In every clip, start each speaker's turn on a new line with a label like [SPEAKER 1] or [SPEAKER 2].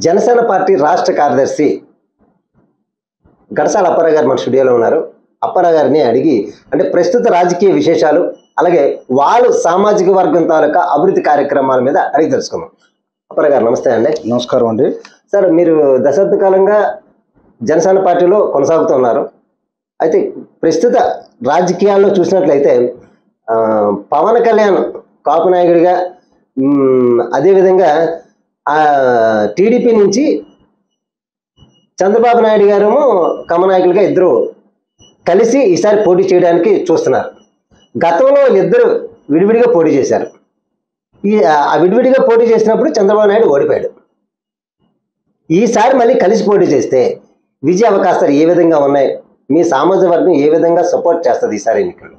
[SPEAKER 1] Janasena party రాష్ట్ర కార్యదర్శి గడసాల అప్పారావు గారు మన స్టూడియోలో ఉన్నారు. అప్పారావు గారిని అడిగి అంటే ప్రస్తుత రాజకీయ విశేషాలు, అలాగే వాళ్ళు సామాజిక వర్గం తాలూకా అభివృద్ధి కార్యక్రమాల మీద అడిగి తెలుసుకుందాం. అప్పారావు గారు నమస్తే అండి.
[SPEAKER 2] నమస్కారం అండి.
[SPEAKER 1] సార్, మీరు దశాబ్ద కాలంగా జనసేన పార్టీలో కొనసాగుతున్నారు. అయితే ప్రస్తుత రాజకీయాల్లో చూసినట్లయితే పవన్ కళ్యాణ్ కాపు నాయకుడిగా, అదేవిధంగా టీడీపీ నుంచి చంద్రబాబు నాయుడు గారేమో కమనాయకులుగా ఇద్దరు కలిసి ఈసారి పోటీ చేయడానికి చూస్తున్నారు. గతంలో వీళ్ళిద్దరు విడివిడిగా పోటీ చేశారు. ఆ విడివిడిగా పోటీ చేసినప్పుడు చంద్రబాబు నాయుడు ఓడిపోయాడు. ఈసారి మళ్ళీ కలిసి పోటీ చేస్తే విజయ అవకాశాలు ఏ విధంగా ఉన్నాయి? మీ సామాజిక వర్గం ఏ విధంగా సపోర్ట్ చేస్తుంది ఈసారి ఎన్నికల్లో?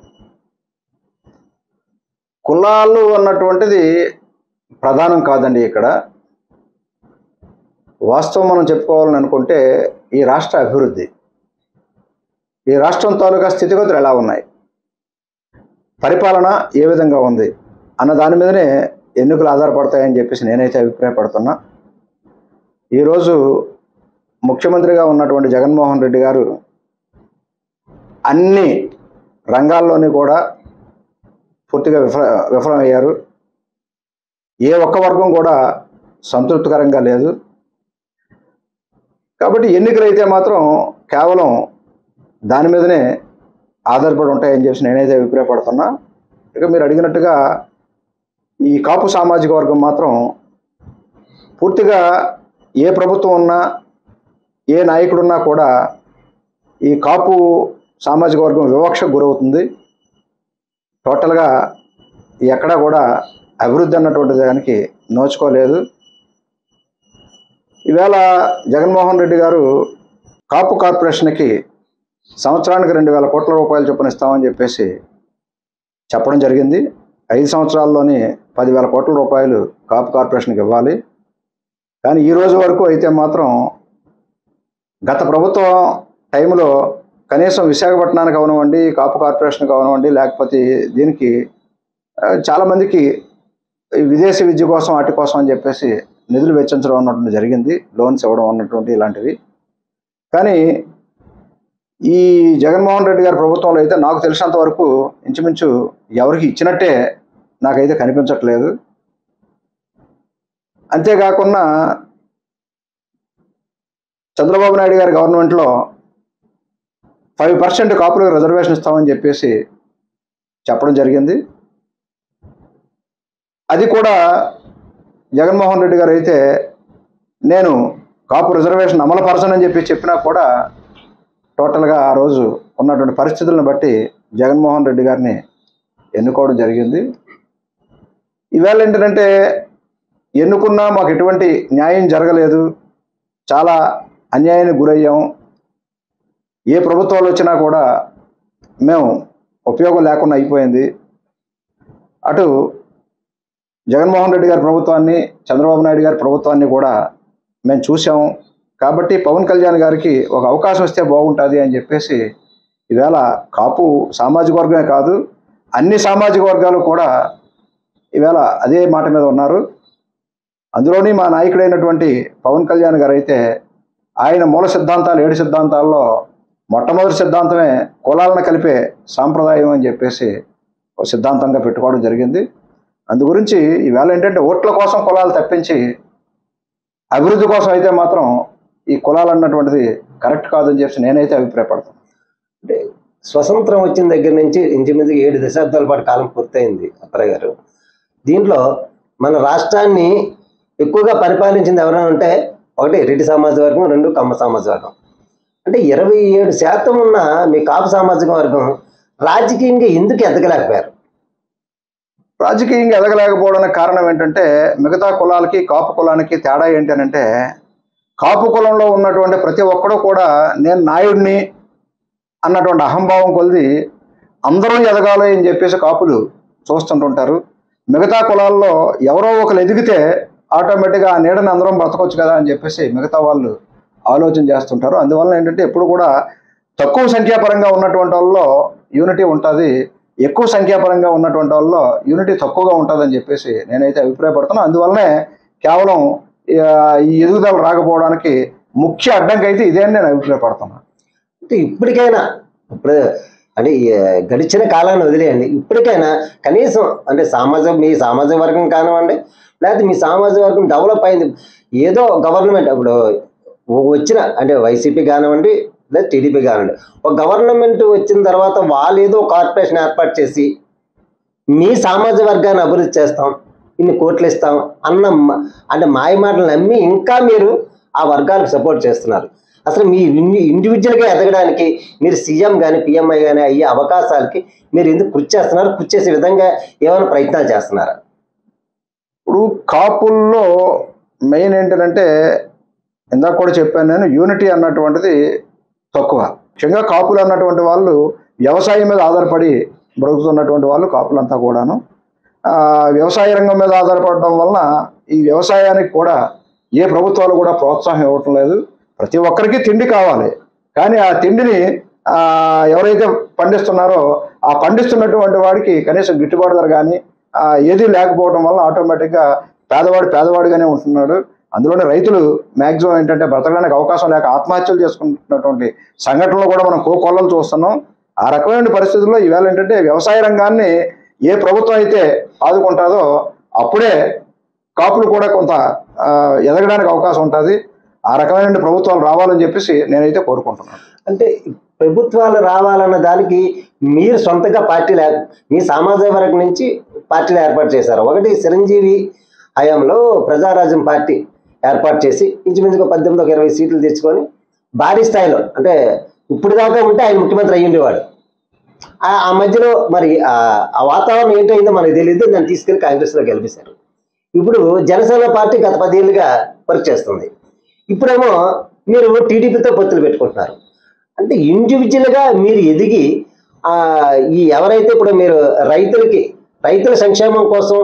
[SPEAKER 2] కులాలు అన్నటువంటిది ప్రధానం కాదండి. ఇక్కడ వాస్తవం మనం చెప్పుకోవాలని అనుకుంటే ఈ రాష్ట్ర అభివృద్ధి, ఈ రాష్ట్రం తాలూకా స్థితిగతులు ఎలా ఉన్నాయి, పరిపాలన ఏ విధంగా ఉంది అన్న దాని మీదనే ఎన్నికలు ఆధారపడతాయని చెప్పేసి నేనైతే అభిప్రాయపడుతున్నా. ఈరోజు ముఖ్యమంత్రిగా ఉన్నటువంటి జగన్మోహన్ రెడ్డి గారు అన్ని రంగాల్లోని కూడా పూర్తిగా విఫలమయ్యారు. ఏ ఒక్క వర్గం కూడా సంతృప్తికరంగా లేదు. కాబట్టి ఎన్నికలు అయితే మాత్రం కేవలం దాని మీదనే ఆధారపడి ఉంటాయని చెప్పి నేనైతే అభిప్రాయపడుతున్నా. ఇక మీరు అడిగినట్టుగా ఈ కాపు సామాజిక వర్గం మాత్రం పూర్తిగా ఏ ప్రభుత్వం ఉన్నా, ఏ నాయకుడున్నా కూడా ఈ కాపు సామాజిక వర్గం వివక్షకు గురవుతుంది. టోటల్గా ఎక్కడా కూడా అభివృద్ధి అన్నటువంటి దానికి నోచుకోలేదు. ఈవేళ జగన్మోహన్ రెడ్డి గారు కాపు కార్పొరేషన్కి సంవత్సరానికి 2,000 కోట్ల రూపాయలు చొప్పున ఇస్తామని చెప్పేసి చెప్పడం జరిగింది. 5 సంవత్సరాల్లోనే 10,000 కోట్ల రూపాయలు కాపు కార్పొరేషన్కి ఇవ్వాలి. కానీ ఈ రోజు వరకు అయితే మాత్రం గత ప్రభుత్వం టైంలో కనీసం విశాఖపట్నానికి అవనివ్వండి, కాపు కార్పొరేషన్కి అవనివ్వండి, లేకపోతే దీనికి చాలామందికి విదేశీ విద్య కోసం వాటి కోసం అని చెప్పేసి నిధులు వెచ్చించడం అన్నటువంటి జరిగింది, లోన్స్ ఇవ్వడం అన్నటువంటి ఇలాంటివి. కానీ ఈ జగన్మోహన్ రెడ్డి గారి ప్రభుత్వంలో అయితే నాకు తెలిసినంత వరకు ఇంచుమించు ఎవరికి ఇచ్చినట్టే నాకైతే కనిపించట్లేదు. అంతేకాకుండా చంద్రబాబు నాయుడు గారి గవర్నమెంట్లో 5% కాపులకు రిజర్వేషన్ ఇస్తామని చెప్పేసి చెప్పడం జరిగింది. అది కూడా జగన్మోహన్ రెడ్డి గారు అయితే నేను కాపు రిజర్వేషన్ అమలుపరచనని చెప్పినా కూడా టోటల్గా ఆ రోజు ఉన్నటువంటి పరిస్థితులను బట్టి జగన్మోహన్ రెడ్డి గారిని ఎన్నుకోవడం జరిగింది. ఈవేళ ఏంటంటే ఎన్నుకున్నా మాకు ఎటువంటి న్యాయం జరగలేదు, చాలా అన్యాయానికి గురయ్యాం, ఏ ప్రభుత్వాలు వచ్చినా కూడా మేము ఉపయోగం లేకుండా అయిపోయింది. అటు జగన్మోహన్ రెడ్డి గారి ప్రభుత్వాన్ని, చంద్రబాబు నాయుడు గారి ప్రభుత్వాన్ని కూడా మేము చూసాము. కాబట్టి పవన్ కళ్యాణ్ గారికి ఒక అవకాశం ఇస్తే బాగుంటుంది అని చెప్పేసి ఈవేళ కాపు సామాజిక వర్గమే కాదు, అన్ని సామాజిక వర్గాలు కూడా ఈవేళ అదే మాట మీద ఉన్నారు. అందులోని మా నాయకుడైనటువంటి పవన్ కళ్యాణ్ గారు అయితే ఆయన మూల సిద్ధాంతాలు 7 సిద్ధాంతాల్లో మొట్టమొదటి సిద్ధాంతమే కులాలను కలిపే సాంప్రదాయం అని చెప్పేసి ఒక సిద్ధాంతంగా పెట్టుకోవడం జరిగింది. అందు గురించి ఈవేళ ఏంటంటే ఓట్ల కోసం కులాలు తప్పించి అభివృద్ధి కోసం అయితే మాత్రం ఈ కులాలు అన్నటువంటిది కరెక్ట్ కాదని చెప్పి నేనైతే అభిప్రాయపడతాను.
[SPEAKER 1] అంటే స్వతంత్రం వచ్చిన దగ్గర నుంచి ఇంచుమించు 7 దశాబ్దాల పాటు కాలం పూర్తయింది అప్పారావు గారు. దీంట్లో మన రాష్ట్రాన్ని ఎక్కువగా పరిపాలించింది ఎవరైనా ఉంటే ఒకటి రెడ్డి సామాజిక వర్గం, 2 కమ్మ సామాజిక వర్గం. అంటే 27% ఉన్న మీ కాపు సామాజిక వర్గం రాజకీయంగా ఎందుకు ఎదగలేకపోయారు?
[SPEAKER 2] రాజకీయంగా ఎదగలేకపోవడానికి కారణం ఏంటంటే మిగతా కులాలకి కాపు కులానికి తేడా ఏంటి అని అంటే, కాపు కులంలో ఉన్నటువంటి ప్రతి ఒక్కడూ కూడా నేను నాయుడిని అన్నటువంటి అహంభావం కొలిది అందరూ ఎదగాలి అని చెప్పేసి కాపులు చూస్తుంటుంటారు. మిగతా కులాల్లో ఎవరో ఒకరు ఎదిగితే ఆటోమేటిక్గా ఆ నీడని అందరం బ్రతకొచ్చు కదా అని చెప్పేసి మిగతా వాళ్ళు ఆలోచన చేస్తుంటారు. అందువల్ల ఏంటంటే ఎప్పుడు కూడా తక్కువ సంఖ్యాపరంగా ఉన్నటువంటి వాళ్ళలో యూనిటీ ఉంటుంది, ఎక్కువ సంఖ్యాపరంగా ఉన్నటువంటి వాళ్ళలో యూనిటీ తక్కువగా ఉంటుందని చెప్పేసి నేనైతే అభిప్రాయపడుతున్నాను. అందువల్లనే కేవలం ఈ ఎదుగుదల రాకపోవడానికి ముఖ్య అడ్డంకి అయితే ఇదే అని నేను అభిప్రాయపడుతున్నాను.
[SPEAKER 1] అంటే ఇప్పటికైనా ఇప్పుడు అంటే గడిచిన కాలాన్ని వదిలేయండి, ఇప్పటికైనా కనీసం అంటే మీ సామాజిక వర్గం కానివ్వండి, లేకపోతే మీ సామాజిక వర్గం డెవలప్ అయింది, ఏదో గవర్నమెంట్ ఇప్పుడు వచ్చిన అంటే వైసీపీ కానివ్వండి లేదా టీడీపీ కానివ్వండి, ఒక గవర్నమెంట్ వచ్చిన తర్వాత వాళ్ళు ఏదో కార్పొరేషన్ ఏర్పాటు చేసి మీ సామాజిక వర్గాన్ని అభివృద్ధి చేస్తాం, ఇన్ని కోట్లు ఇస్తాం అంటే మాయ మాటలు నమ్మి ఇంకా మీరు ఆ వర్గాలకు సపోర్ట్ చేస్తున్నారు. అసలు మీ ఇండివిజువల్గా ఎదగడానికి మీరు సీఎం కానీ పిఎంఐ కానీ అయ్యే అవకాశాలకి మీరు ఎందుకు కృషి చేస్తున్నారు? కృషి చేసే విధంగా ఏమైనా ప్రయత్నాలు చేస్తున్నారా?
[SPEAKER 2] ఇప్పుడు కాపుల్లో మెయిన్ ఏంటంటే ఇందాక కూడా చెప్పాను నేను, యూనిటీ అన్నటువంటిది తక్కువ. ముఖ్యంగా కాపులు అన్నటువంటి వాళ్ళు వ్యవసాయం మీద ఆధారపడి బ్రతుకుతున్నటువంటి వాళ్ళు కాపులంతా కూడాను. వ్యవసాయ రంగం మీద ఆధారపడడం వలన ఈ వ్యవసాయానికి కూడా ఏ ప్రభుత్వాలు కూడా ప్రోత్సాహం ఇవ్వటం లేదు. ప్రతి ఒక్కరికి తిండి కావాలి, కానీ ఆ తిండిని ఎవరైతే పండిస్తున్నారో ఆ పండిస్తున్నటువంటి వాడికి కనీసం గిట్టుబాటు ధర కానీ ఏది లేకపోవడం వల్ల ఆటోమేటిక్గా పేదవాడిగానే ఉంటున్నాడు. అందులోనే రైతులు మ్యాక్సిమం ఏంటంటే బ్రతకడానికి అవకాశం లేక ఆత్మహత్యలు చేసుకుంటున్నటువంటి సంఘటనలు కూడా మనం కోకొల్లలు చూస్తున్నాం. ఆ రకమైన పరిస్థితుల్లో ఈవేళ ఏంటంటే వ్యవసాయ రంగాన్ని ఏ ప్రభుత్వం అయితే ఆదుకుంటుందో అప్పుడే కాపులు కూడా కొంత ఎదగడానికి అవకాశం ఉంటుంది. ఆ రకమైన ప్రభుత్వాలు రావాలని చెప్పేసి నేనైతే కోరుకుంటున్నాను.
[SPEAKER 1] అంటే ప్రభుత్వాలు రావాలన్న దానికి మీరు సొంతగా మీ సామాజిక వర్గం నుంచి పార్టీలు ఏర్పాటు చేశారు. ఒకటి చిరంజీవి హయాంలో ప్రజారాజ్యం పార్టీ ఏర్పాటు చేసి ఇంచుమించుగా 18-20 సీట్లు తెచ్చుకొని భారీ స్థాయిలో, అంటే ఇప్పుడు దాకా ఉంటే ఆయన ముఖ్యమంత్రి అయ్యి ఉండేవాడు. ఆ మధ్యలో మరి ఆ వాతావరణం ఏంటైందో మనకు తెలియదు, దాన్ని తీసుకెళ్లి కాంగ్రెస్లో గెలిపిస్తారు. ఇప్పుడు జనసేన పార్టీ గత 10 ఏళ్ళుగా వర్క్ చేస్తుంది. ఇప్పుడేమో మీరు టీడీపీతో పొత్తులు పెట్టుకుంటున్నారు. అంటే ఇండివిజువల్గా మీరు ఎదిగి ఎవరైతే ఇప్పుడు మీరు రైతుల సంక్షేమం కోసం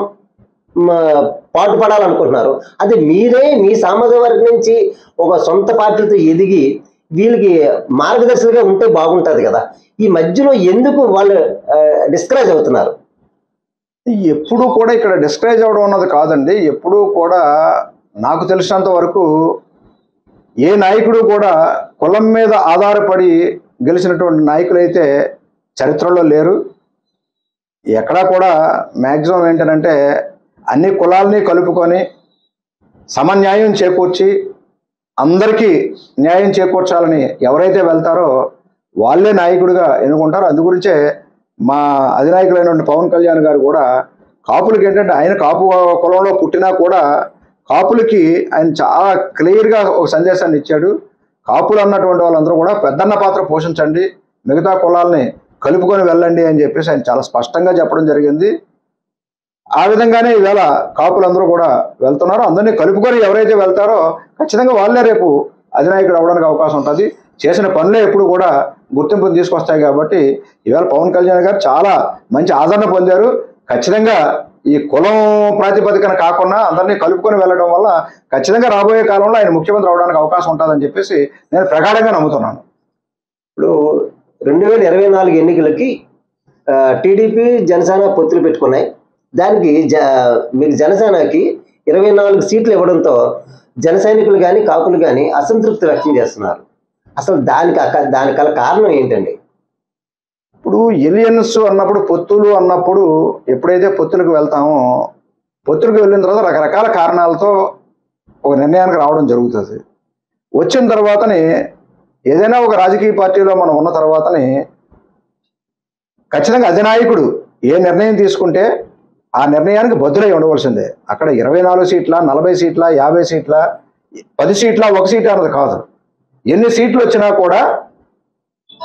[SPEAKER 1] పాటుపడాలనుకుంటున్నారు, అది మీరే మీ సామాజిక వర్గం నుంచి ఒక సొంత పార్టీలతో ఎదిగి వీళ్ళకి మార్గదర్శకులుగా ఉంటే బాగుంటుంది కదా. ఈ మధ్యలో ఎందుకు వాళ్ళు డిస్కరేజ్ అవుతున్నారు?
[SPEAKER 2] ఎప్పుడు కూడా ఇక్కడ డిస్కరేజ్ అవ్వడం అన్నది కాదండి. ఎప్పుడూ కూడా నాకు తెలిసినంత వరకు ఏ నాయకుడు కూడా కులం మీద ఆధారపడి గెలిచినటువంటి నాయకులైతే చరిత్రలో లేరు. ఎక్కడా కూడా మ్యాక్సిమం ఏంటంటే అన్ని కులాలని కలుపుకొని సమన్యాయం చేకూర్చి అందరికీ న్యాయం చేకూర్చాలని ఎవరైతే వెళ్తారో వాళ్ళే నాయకుడిగా ఎన్నుకుంటారు. అందుగురించే మా అధినాయకులైనటువంటి పవన్ కళ్యాణ్ గారు కూడా కాపులకి ఏంటంటే ఆయన కాపు కులంలో పుట్టినా కూడా కాపులకి ఆయన చాలా క్లియర్గా ఒక సందేశాన్ని ఇచ్చాడు. కాపులు అన్నటువంటి వాళ్ళందరూ కూడా పెద్దన్న పాత్ర పోషించండి, మిగతా కులాలని కలుపుకొని వెళ్ళండి అని చెప్పేసి ఆయన చాలా స్పష్టంగా చెప్పడం జరిగింది. ఆ విధంగానే ఈవేళ కాపులందరూ కూడా వెళ్తున్నారు. అందరినీ కలుపుకొని ఎవరైతే వెళ్తారో ఖచ్చితంగా వాళ్ళే రేపు అధినాయకుడు అవడానికి అవకాశం ఉంటుంది. చేసిన పనులే ఎప్పుడు కూడా గుర్తింపుని తీసుకొస్తాయి. కాబట్టి ఈవేళ పవన్ కళ్యాణ్ గారు చాలా మంచి ఆదరణ పొందారు. ఖచ్చితంగా ఈ కులం ప్రాతిపదికన కాకుండా అందరినీ కలుపుకొని వెళ్ళడం వల్ల ఖచ్చితంగా రాబోయే కాలంలో ఆయన ముఖ్యమంత్రి అవడానికి అవకాశం ఉంటుందని చెప్పేసి నేను ప్రగాఢంగా నమ్ముతున్నాను.
[SPEAKER 1] ఇప్పుడు 2024 ఎన్నికలకి టీడీపీ జనసేన పొత్తులు పెట్టుకున్నాయి. దానికి మీకు జనసేనకి 24 సీట్లు ఇవ్వడంతో జన సైనికులు కానీ కాపులు కానీ అసంతృప్తి వ్యక్తం చేస్తున్నారు. అసలు దానికి కారణం ఏంటండి?
[SPEAKER 2] ఇప్పుడు ఎలియన్స్ అన్నప్పుడు పొత్తులు అన్నప్పుడు ఎప్పుడైతే పొత్తులకు వెళ్తామో పొత్తులకు వెళ్ళిన తర్వాత రకరకాల కారణాలతో ఒక నిర్ణయానికి రావడం జరుగుతుంది. వచ్చిన తర్వాతనే ఏదైనా ఒక రాజకీయ పార్టీలో మనం ఉన్న తర్వాతనే ఖచ్చితంగా అధినాయకుడు ఏ నిర్ణయం తీసుకుంటే ఆ నిర్ణయానికి బద్దులై ఉండవలసిందే. అక్కడ 24 సీట్ల 40 సీట్ల 50 సీట్ల 10 సీట్ల 1 సీట్ అన్నది కాదు. ఎన్ని సీట్లు వచ్చినా కూడా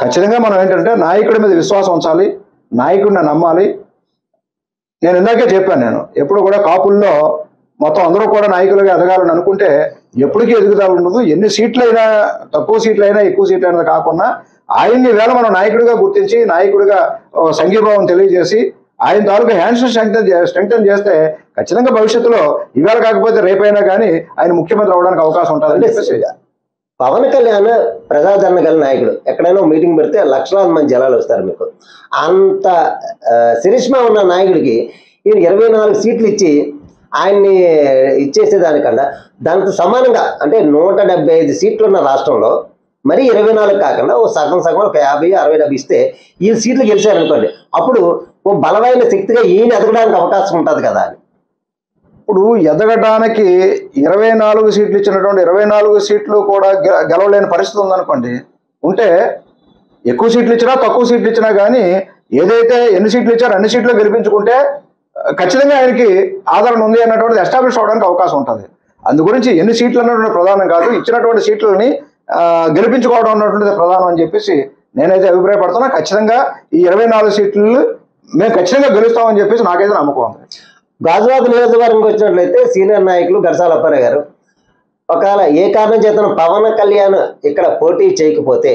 [SPEAKER 2] ఖచ్చితంగా మనం ఏంటంటే నాయకుడి మీద విశ్వాసం ఉంచాలి, నాయకుడిని నమ్మాలి. నేను ఇందాకే చెప్పాను, నేను ఎప్పుడు కూడా కాపుల్లో మొత్తం అందరూ కూడా నాయకులుగా ఎదగాలని అనుకుంటే ఎప్పటికీ ఎదుగుదల ఉండదు. ఎన్ని సీట్లైనా తక్కువ సీట్లైనా ఎక్కువ సీట్లైనా కాకుండా ఆయన్ని వేళ మనం నాయకుడిగా గుర్తించి నాయకుడిగా సంఘీభావం తెలియజేసి ఆయన తాలూకా హ్యాండ్స్ స్ట్రెంగ్తన్ చేస్తే ఖచ్చితంగా భవిష్యత్తులో ఇవాళ కాకపోతే రేపైనా కానీ ఆయన ముఖ్యమంత్రి అవడానికి అవకాశం ఉంటుందని చెప్పేసి.
[SPEAKER 1] పవన్ కళ్యాణ్ ప్రజాదరణ గల నాయకుడు. ఎక్కడైనా మీటింగ్ పెడితే లక్షలాది మంది జనాలు వస్తారు. మీకు అంత సిరిష్మా ఉన్న నాయకుడికి ఈయన 24 సీట్లు ఇచ్చి ఆయన్ని ఇచ్చేసేదానికన్నా దాంతో సమానంగా అంటే 175 సీట్లు ఉన్న రాష్ట్రంలో మరి 24 కాకుండా ఓ సగం సగం ఒక 50, 60, 70 ఇస్తే ఈ సీట్లు గెలిచారనుకోండి, అప్పుడు ఓ బలమైన శక్తిగా ఈయన ఎదగడానికి అవకాశం ఉంటుంది కదా అని.
[SPEAKER 2] ఇప్పుడు ఎదగడానికి 24 సీట్లు ఇచ్చినటువంటి 24 సీట్లు కూడా గెలవలేని పరిస్థితి ఉందనుకోండి. ఉంటే ఎక్కువ సీట్లు ఇచ్చినా తక్కువ సీట్లు ఇచ్చినా కానీ ఏదైతే ఎన్ని సీట్లు ఇచ్చారో అన్ని సీట్లు గెలిపించుకుంటే ఖచ్చితంగా ఆయనకి ఆదరణ ఉంది అన్నటువంటిది ఎస్టాబ్లిష్ అవడానికి అవకాశం ఉంటుంది. అందు గురించి ఎన్ని సీట్లు అన్నటువంటి ప్రధానం కాదు, ఇచ్చినటువంటి సీట్లని గెలిపించుకోవడం అన్నటువంటిది ప్రధానం అని చెప్పేసి నేనైతే అభిప్రాయపడుతున్నా. ఖచ్చితంగా ఈ 24 సీట్లు మేము ఖచ్చితంగా గెలుస్తామని చెప్పేసి నాకైతే నమ్మకం ఉంది.
[SPEAKER 1] గాజువాక నియోజకవర్గంకి వచ్చినట్లయితే సీనియర్ నాయకులు ఘంటసాల అప్పారావు గారు ఒకవేళ ఏ కారణం చేతన పవన్ కళ్యాణ్ ఇక్కడ పోటీ చేయకపోతే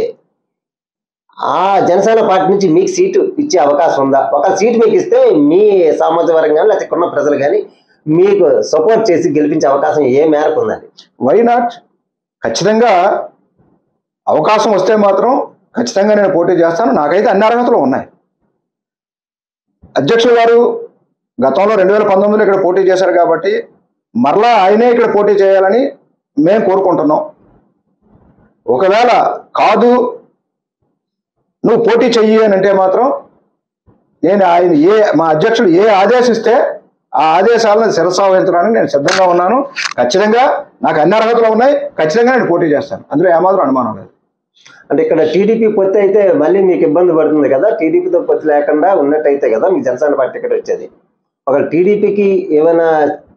[SPEAKER 1] ఆ జనసేన పార్టీ నుంచి మీకు సీటు ఇచ్చే అవకాశం ఉందా? ఒక సీటు మీకు ఇస్తే మీ సామాజిక వర్గం కానీ లేకపోతే ఇక్కడ ఉన్న ప్రజలు కానీ మీకు సపోర్ట్ చేసి గెలిపించే అవకాశం ఏ మేరకు ఉందండి?
[SPEAKER 2] Why not? ఖచ్చితంగా అవకాశం వస్తే మాత్రం ఖచ్చితంగా నేను పోటీ చేస్తాను. నాకైతే అన్ని అర్హతలు ఉన్నాయి. అధ్యక్షులు గారు గతంలో 2019లో ఇక్కడ పోటీ చేశారు కాబట్టి మరలా ఆయనే ఇక్కడ పోటీ చేయాలని మేము కోరుకుంటున్నాం. ఒకవేళ కాదు నువ్వు పోటీ చెయ్యి అని అంటే మాత్రం నేను ఆయన మా అధ్యక్షుడు ఏ ఆదేశిస్తే ఆ ఆదేశాలను శిరసావహించడానికి నేను సిద్ధంగా ఉన్నాను. ఖచ్చితంగా నాకు అన్ని అర్హతలు ఉన్నాయి. ఖచ్చితంగా నేను పోటీ చేస్తాను. అందులో ఏమాత్రం అనుమానం లేదు.
[SPEAKER 1] అంటే ఇక్కడ టీడీపీ పొత్తు అయితే మళ్ళీ మీకు ఇబ్బంది పడుతుంది కదా, టీడీపీతో పొత్తు లేకుండా ఉన్నట్టయితే కదా మీకు జనసేన పార్టీ టికెట్ వచ్చేది. ఒక టీడీపీకి ఏమైనా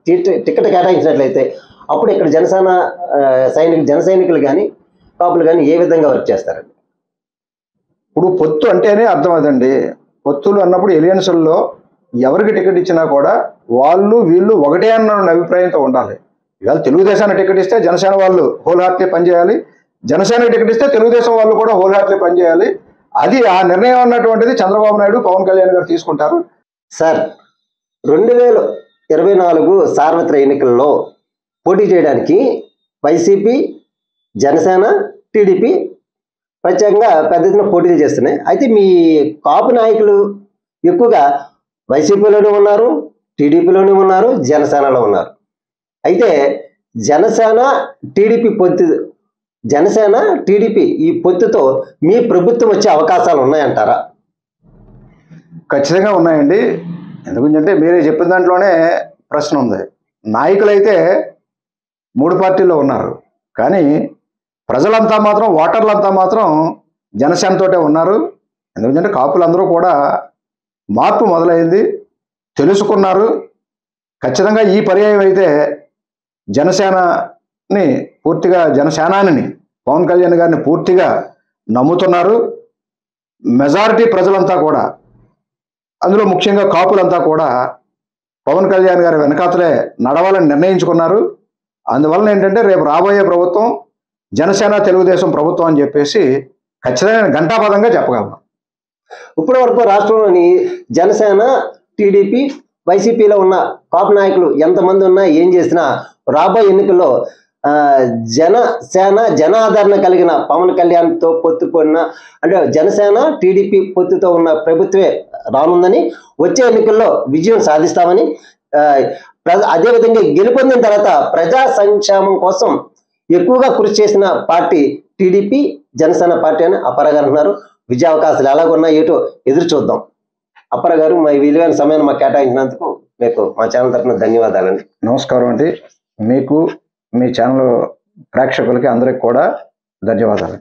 [SPEAKER 1] టికెట్ కేటాయించినట్లయితే అప్పుడు ఇక్కడ జన సైనికులు కానీ కాపులు కానీ ఏ విధంగా వర్క్ చేస్తారండి?
[SPEAKER 2] ఇప్పుడు పొత్తు అంటేనే అర్థం అదండి. పొత్తులు అన్నప్పుడు ఎలియన్సుల్లో ఎవరికి టికెట్ ఇచ్చినా కూడా వాళ్ళు వీళ్ళు ఒకటే అన్న అభిప్రాయంతో ఉండాలి. ఇవాళ తెలుగుదేశానికి టికెట్ ఇస్తే జనసేన వాళ్ళు హోల్ హార్ట్లీ పనిచేయాలి, జనసేనకి టికెట్ ఇస్తే తెలుగుదేశం వాళ్ళు కూడా హోల్ హార్ట్లీ పనిచేయాలి. అది ఆ నిర్ణయం అన్నటువంటిది చంద్రబాబు నాయుడు, పవన్ కళ్యాణ్ గారు తీసుకుంటారు.
[SPEAKER 1] సార్, 2024 సార్వత్రిక ఎన్నికల్లో పోటీ చేయడానికి వైసీపీ, జనసేన, టీడీపీ ప్రత్యేకంగా పెద్ద ఎత్తున పోటీలు చేస్తున్నాయి. అయితే మీ కాపు నాయకులు ఎక్కువగా వైసీపీలోనే ఉన్నారు, టీడీపీలోనే ఉన్నారు, జనసేనలో ఉన్నారు. అయితే జనసేన టీడీపీ ఈ పొత్తుతో మీ ప్రభుత్వం వచ్చే అవకాశాలు ఉన్నాయంటారా?
[SPEAKER 2] ఖచ్చితంగా ఉన్నాయండి. ఎందుకంటే మీరే చెప్పిన దాంట్లోనే ప్రశ్న ఉంది. నాయకులైతే 3 పార్టీల్లో ఉన్నారు, కానీ ప్రజలంతా మాత్రం ఓటర్లంతా మాత్రం జనసేనతోటే ఉన్నారు. ఎందుకంటే కాపులందరూ కూడా మార్పు మొదలైంది, తెలుసుకున్నారు. ఖచ్చితంగా ఈ పర్యాయం అయితే జనసేనాని పవన్ కళ్యాణ్ గారిని పూర్తిగా నమ్ముతున్నారు. మెజారిటీ ప్రజలంతా కూడా, అందులో ముఖ్యంగా కాపులంతా కూడా పవన్ కళ్యాణ్ గారి వెనకాతలే నడవాలని నిర్ణయించుకున్నారు. అందువలన ఏంటంటే రేపు రాబోయే ప్రభుత్వం జనసేన తెలుగుదేశం ప్రభుత్వం అని చెప్పేసి ఖచ్చితంగా ఘంటాపథంగా చెప్పగలను.
[SPEAKER 1] ఇప్పటి వరకు రాష్ట్రంలోని జనసేన, టీడీపీ, వైసీపీలో ఉన్న కాపు నాయకులు ఎంతమంది ఉన్నా ఏం చేసినా రాబోయే ఎన్నికల్లో జనాదరణ కలిగిన పవన్ కళ్యాణ్తో పొత్తుకున్న అంటే జనసేన, టీడీపీ పొత్తుతో ఉన్న ప్రభుత్వమే రానుందని, వచ్చే ఎన్నికల్లో విజయం సాధిస్తామని, అదేవిధంగా గెలుపొందిన తర్వాత ప్రజా సంక్షేమం కోసం ఎక్కువగా కృషి చేసిన పార్టీ టీడీపీ, జనసేన పార్టీ అని అప్పారావు గారు అంటున్నారు. విజయ అవకాశాలు ఎలాగున్నా ఏటో ఎదురు చూద్దాం. అప్పారావు గారు, మా విలువైన సమయాన్ని మాకు కేటాయించినందుకు మీకు మా ఛానల్ తరఫున ధన్యవాదాలండి.
[SPEAKER 2] నమస్కారం అండి. మీకు, మీ ఛానల్ ప్రేక్షకులకి అందరికి కూడా ధన్యవాదాలు.